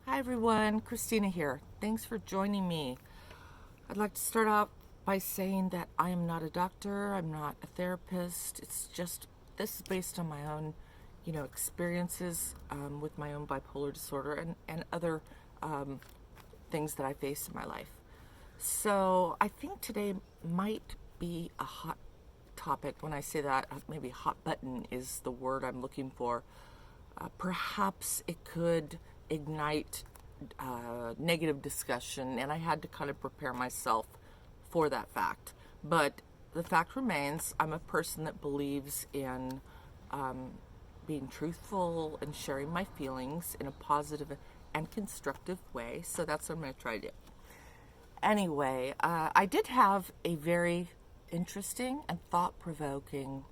Hi everyone, Christina here. Thanks for joining me. I'd like to start out by saying that I am not a doctor, I'm not a therapist. This is based on my own, experiences with my own bipolar disorder and other things that I face in my life. So I think today might be a hot topic. When I say that, maybe hot button is the word I'm looking for. Perhaps it could ignite negative discussion, and I had to kind of prepare myself for that fact. But the fact remains, I'm a person that believes in being truthful and sharing my feelings in a positive and constructive way, so that's what I'm going to try to do. Anyway, I did have a very interesting and thought-provoking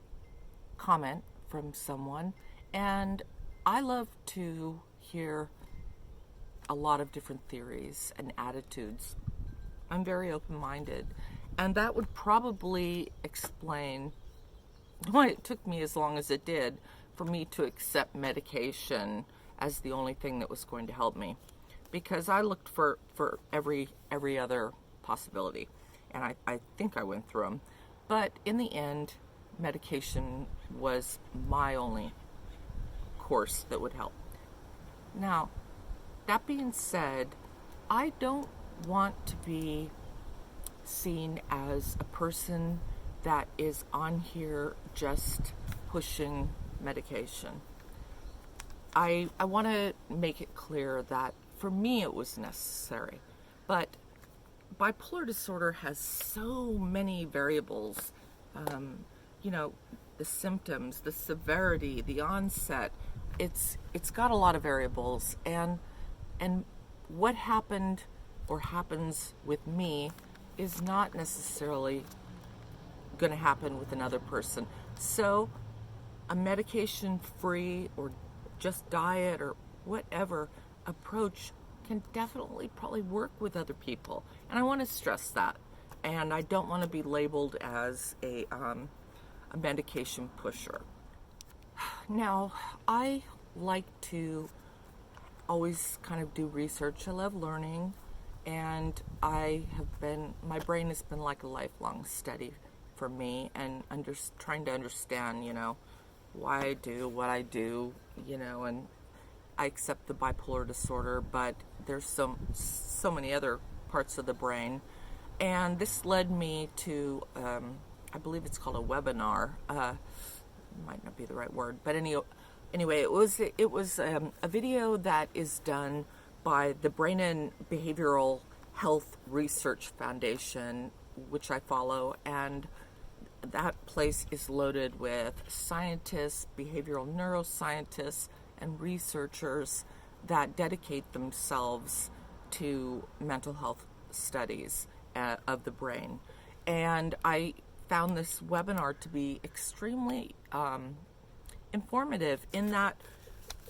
comment from someone, and I love to hear a lot of different theories and attitudes. I'm very open-minded, and that would probably explain why it took me as long as it did for me to accept medication as the only thing that was going to help me, because I looked for every other possibility, and I think I went through them, but in the end, medication was my only course that would help. Now, that being said, I don't want to be seen as a person that is on here just pushing medication. I want to make it clear that for me it was necessary, but bipolar disorder has so many variables. The symptoms, the severity, the onset. It's got a lot of variables, and what happened or happens with me is not necessarily going to happen with another person. So a medication-free or just diet or whatever approach can definitely probably work with other people. And I want to stress that. And I don't want to be labeled as a medication pusher. Now, I like to always kind of do research. I love learning, and my brain has been like a lifelong study for me, and trying to understand, why I do what I do, and I accept the bipolar disorder, but there's so many other parts of the brain, and this led me to, I believe it's called a webinar. Might not be the right word, but anyway, it was a video that is done by the Brain and Behavioral Health Research Foundation, which I follow, and that place is loaded with scientists, behavioral neuroscientists, and researchers that dedicate themselves to mental health studies of the brain. And I found this webinar to be extremely informative in that,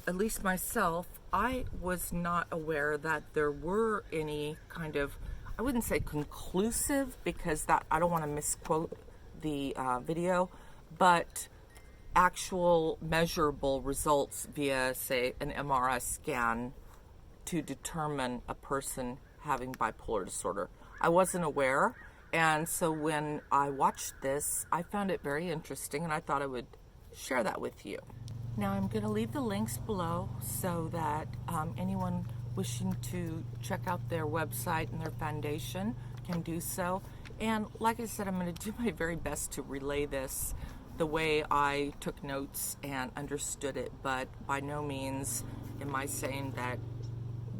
at least myself, I was not aware that there were any kind of, I wouldn't say conclusive, because that I don't want to misquote the video, but actual measurable results via, say, an MRI scan to determine a person having bipolar disorder. I wasn't aware, and so when I watched this, I found it very interesting, and I thought I would share that with you. Now, I'm going to leave the links below so that anyone wishing to check out their website and their foundation can do so. And like I said, I'm going to do my very best to relay this the way I took notes and understood it, but by no means am I saying that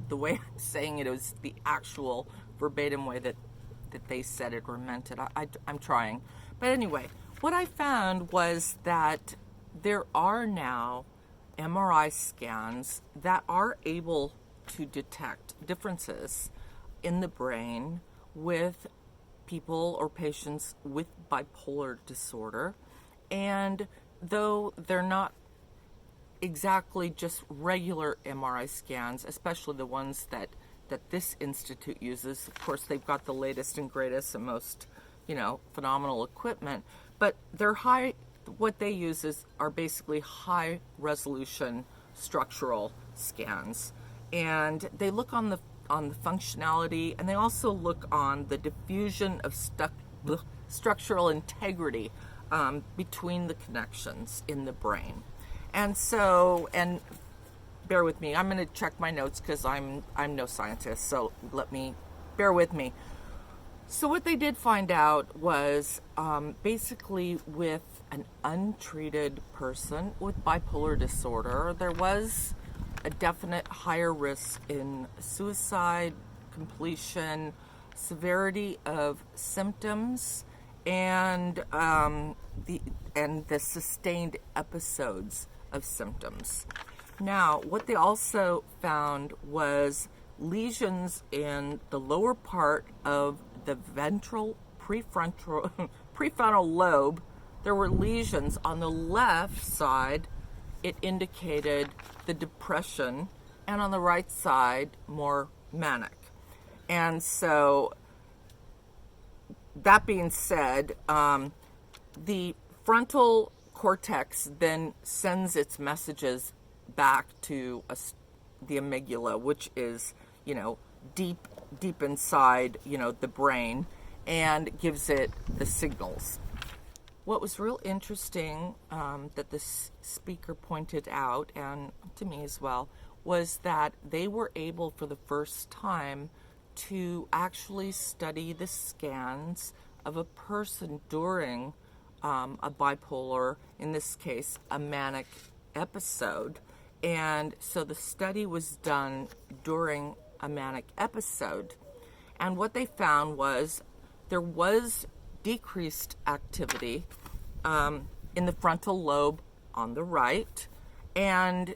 the way I'm saying it is the actual verbatim way that they said it or meant it. I'm trying. But anyway, what I found was that there are now MRI scans that are able to detect differences in the brain with people or patients with bipolar disorder. And though they're not exactly just regular MRI scans, especially the ones that this institute uses, of course they've got the latest and greatest and most, phenomenal equipment, but they're what they use are basically high resolution structural scans. and they look on the functionality, and they also look on the diffusion of structural integrity between the connections in the brain. And so, and bear with me, I'm going to check my notes because I'm no scientist, so bear with me. So what they did find out was basically with an untreated person with bipolar disorder, there was a definite higher risk in suicide, completion, severity of symptoms, and the sustained episodes of symptoms. Now, what they also found was lesions in the lower part of the ventral prefrontal lobe. There were lesions on the left side. It indicated the depression, and on the right side, more manic. And so, that being said, the frontal cortex then sends its messages back to the amygdala, which is, deep inside, the brain, and gives it the signals. What was real interesting that this speaker pointed out, and to me as well, was that they were able for the first time to actually study the scans of a person during a bipolar, in this case, a manic episode. And so the study was done during a manic episode. And what they found was there was decreased activity in the frontal lobe on the right. And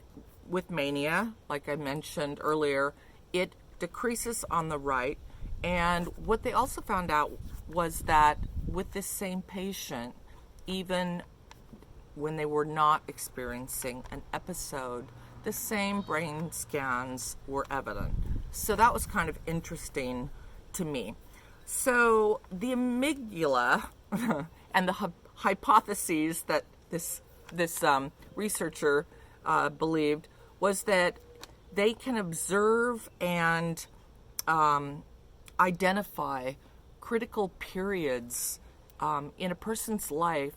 with mania, like I mentioned earlier, it decreases on the right. And what they also found out was that with this same patient, even when they were not experiencing an episode, the same brain scans were evident. So that was kind of interesting to me. So the amygdala and the hypotheses that this researcher believed was that they can observe and identify critical periods in a person's life,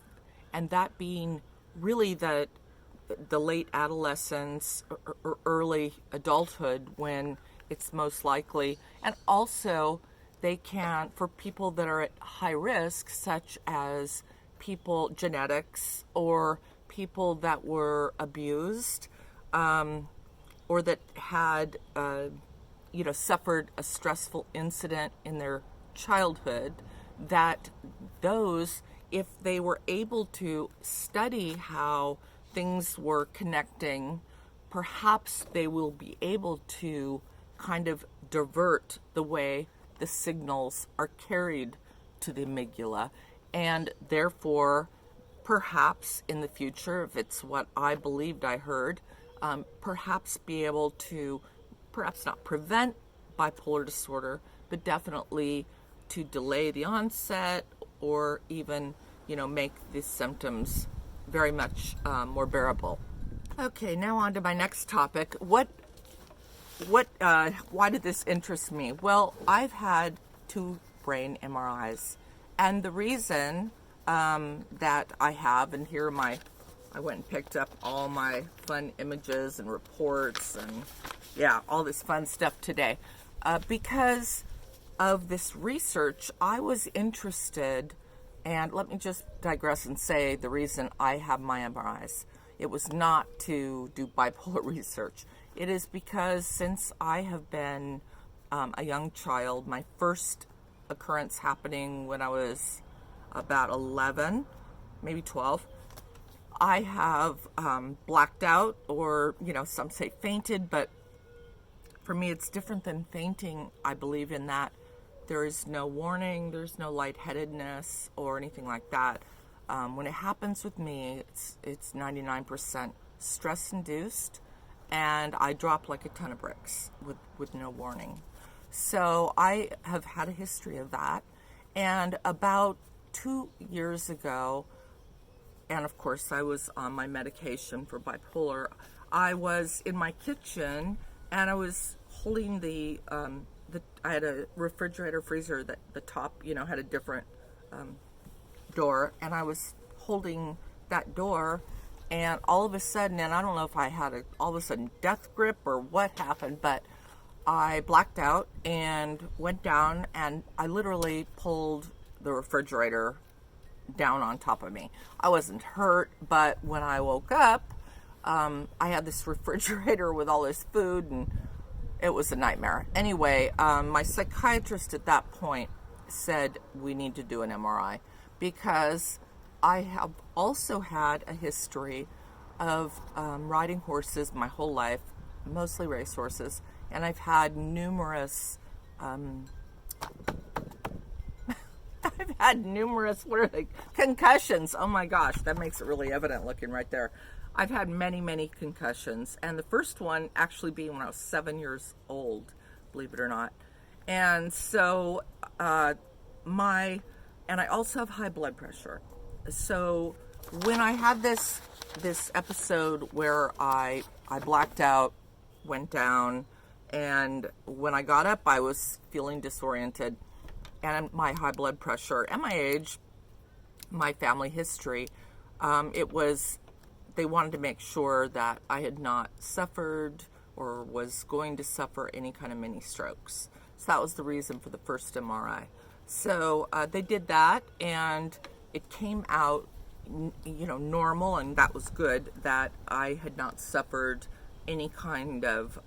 and that being really the late adolescence or early adulthood when it's most likely. And also they can, for people that are at high risk, such as genetics, or people that were abused, or that had suffered a stressful incident in their childhood, that those, if they were able to study how things were connecting, perhaps they will be able to kind of divert the way the signals are carried to the amygdala, and therefore perhaps in the future, if it's what I believed I heard, perhaps be able to perhaps not prevent bipolar disorder, but definitely to delay the onset, or even make the symptoms very much more bearable. Okay, now on to my next topic. Why did this interest me? Well, I've had 2 brain MRIs, and the reason that I have, and here I went and picked up all my fun images and reports and all this fun stuff today, because of this research. I was interested, and let me just digress and say the reason I have my MRIs. It was not to do bipolar research. It is because since I have been a young child, my first occurrence happening when I was about 11, maybe 12, I have blacked out, or, some say fainted, but for me it's different than fainting. I believe in that there is no warning, there's no lightheadedness or anything like that. When it happens with me, it's 99% stress-induced, and I drop like a ton of bricks with no warning. So I have had a history of that, and about 2 years ago, and of course I was on my medication for bipolar, I was in my kitchen and I was holding I had a refrigerator freezer that the top, had a different door, and I was holding that door, and all of a sudden, and I don't know if I had all of a sudden death grip or what happened, but I blacked out and went down, and I literally pulled the refrigerator down on top of me. I wasn't hurt, but when I woke up, I had this refrigerator with all this food, and it was a nightmare. Anyway, my psychiatrist at that point said we need to do an MRI, because I have also had a history of riding horses my whole life, mostly race horses, and I've had numerous what are they, concussions. Oh my gosh, that makes it really evident looking right there. I've had many, many concussions, and the first one actually being when I was 7 years old, believe it or not. And so and I also have high blood pressure. So when I had this episode where I blacked out, went down, and when I got up, I was feeling disoriented, and my high blood pressure and my age, my family history, they wanted to make sure that I had not suffered or was going to suffer any kind of mini strokes. So that was the reason for the first MRI. So they did that, and it came out, normal, and that was good, that I had not suffered any kind of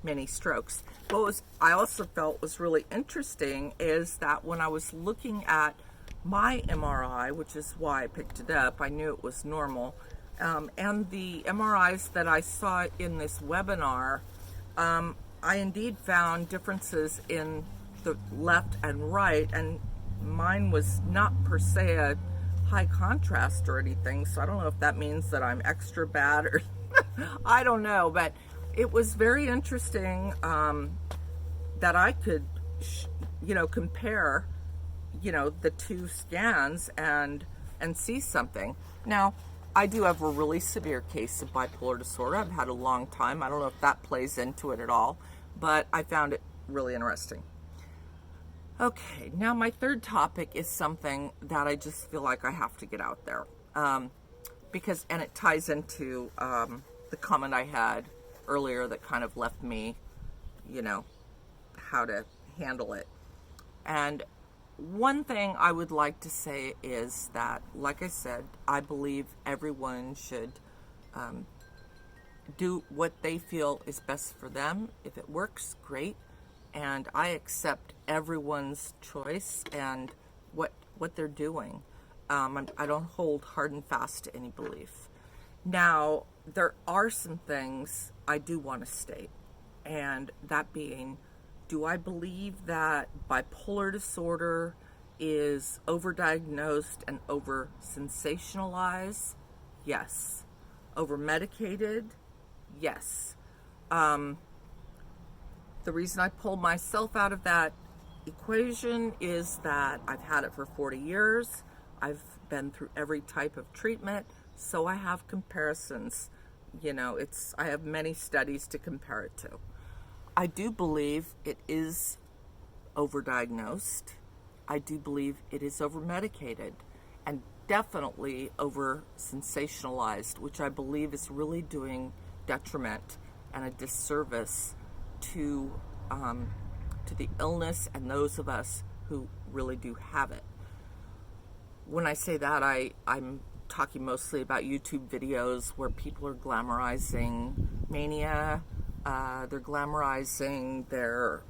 many strokes. What I also felt was really interesting is that when I was looking at my MRI, which is why I picked it up, I knew it was normal, and the MRIs that I saw in this webinar, I indeed found differences in the left and right, and mine was not per se a high contrast or anything, so I don't know if that means that I'm extra bad or I don't know, but it was very interesting that I could compare the two scans and see something. Now, I do have a really severe case of bipolar disorder. I've had a long time. I don't know if that plays into it at all, but I found it really interesting. Okay, now my third topic is something that I just feel like I have to get out there, because it ties into the comment I had earlier that kind of left me, how to handle it. And one thing I would like to say is that, like I said, I believe everyone should do what they feel is best for them. If it works, great. And I accept everyone's choice and what they're doing. I don't hold hard and fast to any belief. Now, there are some things I do want to state, and that being, do I believe that bipolar disorder is overdiagnosed and over-sensationalized? Yes. Over-medicated? Yes. The reason I pulled myself out of that equation is that I've had it for 40 years. I've been through every type of treatment, so I have comparisons. I have many studies to compare it to. I do believe it is overdiagnosed. I do believe it is over-medicated, and definitely over-sensationalized, which I believe is really doing detriment and a disservice to the illness and those of us who really do have it. When I say that, I'm talking mostly about YouTube videos where people are glamorizing mania. They're glamorizing they're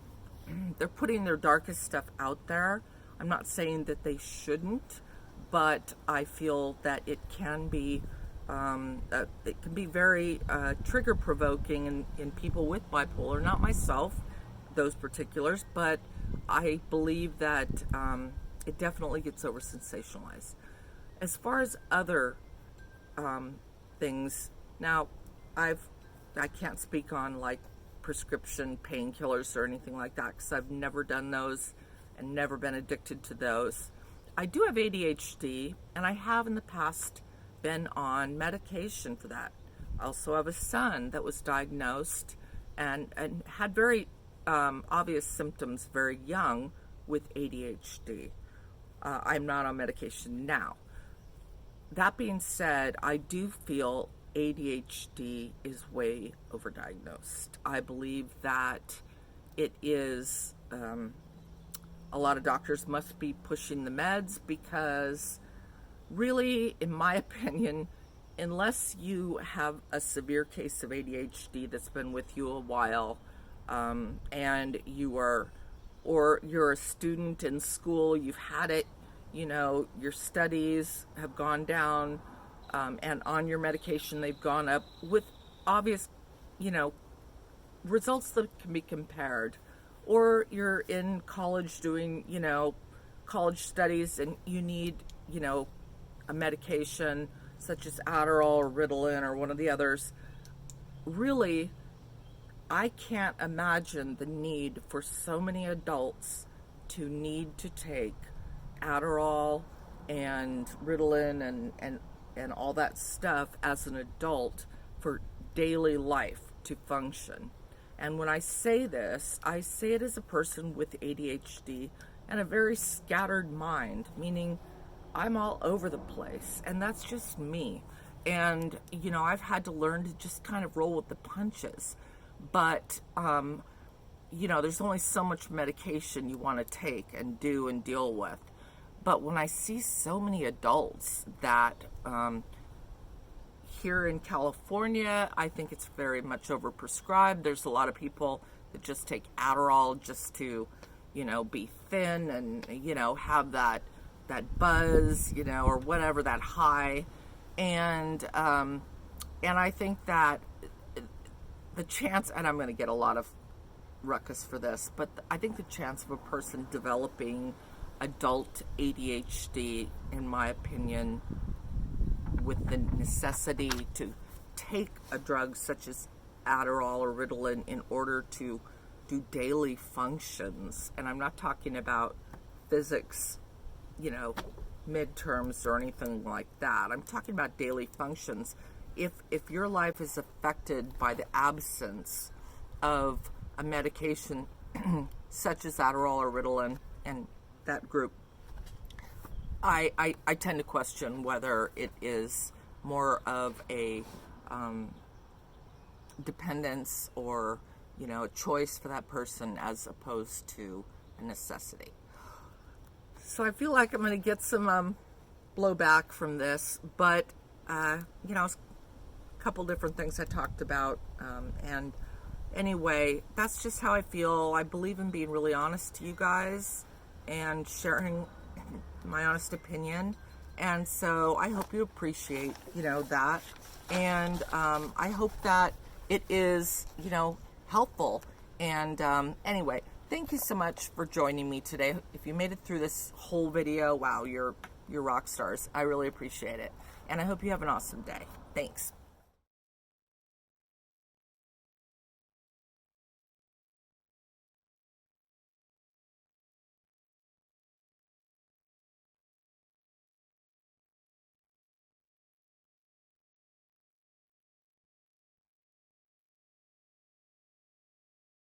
putting their darkest stuff out there. I'm not saying that they shouldn't, but I feel that it can be very trigger provoking in people with bipolar. Not myself, those particulars, but I believe that it definitely gets over sensationalized. As far as other things, now I can't speak on like prescription painkillers or anything like that, because I've never done those and never been addicted to those. I do have ADHD, and I have in the past been on medication for that. I also have a son that was diagnosed and had very obvious symptoms very young with ADHD. I'm not on medication now. That being said, I do feel ADHD is way overdiagnosed. I believe that it is, a lot of doctors must be pushing the meds because really, in my opinion, unless you have a severe case of ADHD that's been with you a while, and or you're a student in school, you've had it, your studies have gone down, and on your medication they've gone up with obvious, results that can be compared. Or you're in college doing, college studies and you need, a medication such as Adderall or Ritalin or one of the others. Really, I can't imagine the need for so many adults to need to take Adderall and Ritalin and all that stuff as an adult for daily life to function. And when I say this, I say it as a person with ADHD and a very scattered mind, meaning I'm all over the place, and that's just me. And, I've had to learn to just kind of roll with the punches. But, there's only so much medication you want to take and do and deal with. But when I see so many adults that, here in California, I think it's very much overprescribed. There's a lot of people that just take Adderall just to, be thin and, have that buzz, or whatever, that high. And I think that the chance, and I'm going to get a lot of ruckus for this, but I think the chance of a person developing adult ADHD, in my opinion, with the necessity to take a drug such as Adderall or Ritalin in order to do daily functions, and I'm not talking about physics, midterms or anything like that. I'm talking about daily functions. If your life is affected by the absence of a medication such as Adderall or Ritalin and that group, I tend to question whether it is more of a dependence or, a choice for that person as opposed to a necessity. So I feel like I'm going to get some blowback from this, but, a couple different things I talked about, and anyway, that's just how I feel. I believe in being really honest to you guys and sharing my honest opinion, and so I hope you appreciate, that, and I hope that it is, helpful, and anyway, thank you so much for joining me today. If you made it through this whole video, wow, you're rock stars. I really appreciate it, and I hope you have an awesome day. Thanks.